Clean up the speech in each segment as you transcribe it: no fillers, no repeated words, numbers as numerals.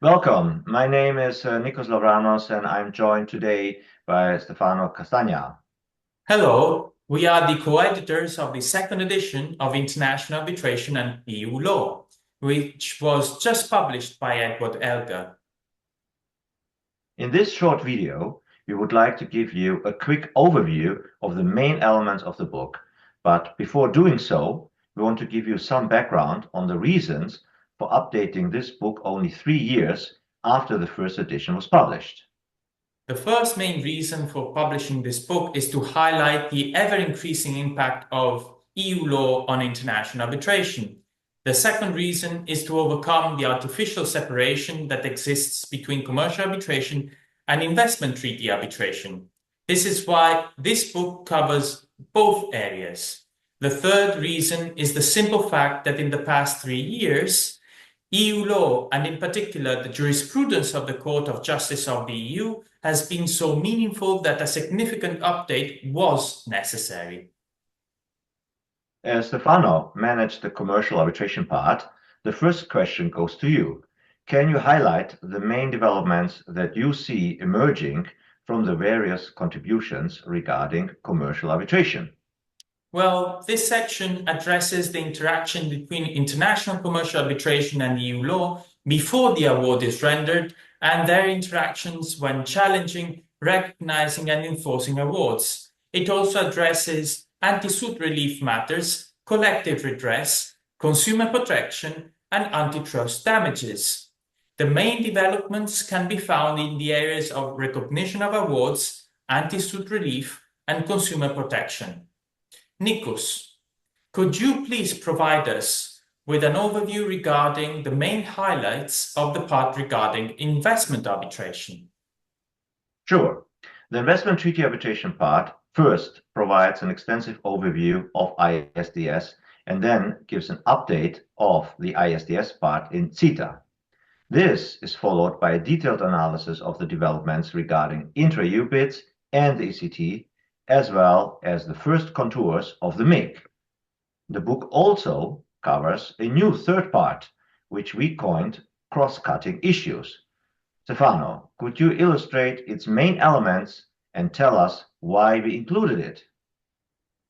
Welcome. My name is Nikos Lavranos, and I'm joined today by Stefano Castagna. Hello, we are the co-editors of the second edition of International Arbitration and EU Law, which was just published by Edward Elgar. In this short video, we would like to give you a quick overview of the main elements of the book. But before doing so, we want to give you some background on the reasons for updating this book only 3 years after the first edition was published. The first main reason for publishing this book is to highlight the ever-increasing impact of EU law on international arbitration. The second reason is to overcome the artificial separation that exists between commercial arbitration and investment treaty arbitration. This is why this book covers both areas. The third reason is the simple fact that in the past 3 years, EU law, and in particular the jurisprudence of the Court of Justice of the EU, has been so meaningful that a significant update was necessary. As Stefano managed the commercial arbitration part, the first question goes to you. Can you highlight the main developments that you see emerging from the various contributions regarding commercial arbitration? Well, this section addresses the interaction between international commercial arbitration and EU law before the award is rendered and their interactions when challenging, recognizing and enforcing awards. It also addresses anti-suit relief matters, collective redress, consumer protection and antitrust damages. The main developments can be found in the areas of recognition of awards, anti-suit relief and consumer protection. Nikos, could you please provide us with an overview regarding the main highlights of the part regarding investment arbitration? Sure. The investment treaty arbitration part first provides an extensive overview of ISDS and then gives an update of the ISDS part in CETA. This is followed by a detailed analysis of the developments regarding intra-EU bids and the ECT, as well as the first contours of the MIG. The book also covers a new third part, which we coined cross-cutting issues. Stefano, could you illustrate its main elements and tell us why we included it?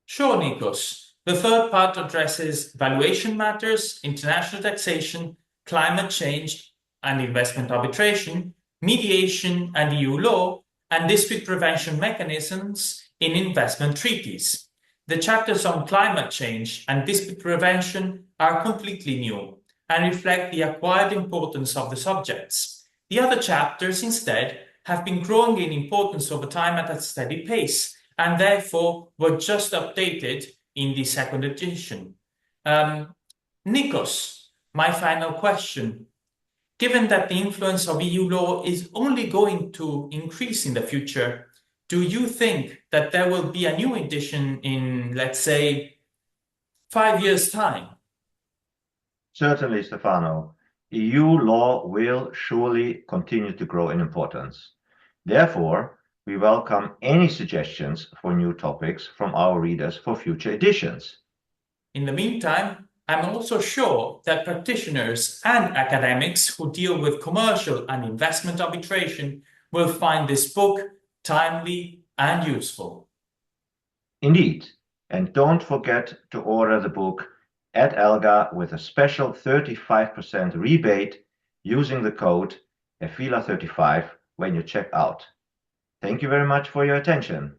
Sure, Nikos. The third part addresses valuation matters, international taxation, climate change and investment arbitration, mediation and EU law, and dispute prevention mechanisms in investment treaties. The chapters on climate change and dispute prevention are completely new and reflect the acquired importance of the subjects. The other chapters, instead, have been growing in importance over time at a steady pace and therefore were just updated in the second edition. Nikos, my final question. Given that the influence of EU law is only going to increase in the future, do you think that there will be a new edition in, let's say, 5 years' time? Certainly, Stefano. EU law will surely continue to grow in importance. Therefore, we welcome any suggestions for new topics from our readers for future editions. In the meantime, I'm also sure that practitioners and academics who deal with commercial and investment arbitration will find this book timely and useful. Indeed, and don't forget to order the book at Elga with a special 35% rebate using the code EFILA35 when you check out. Thank you very much for your attention.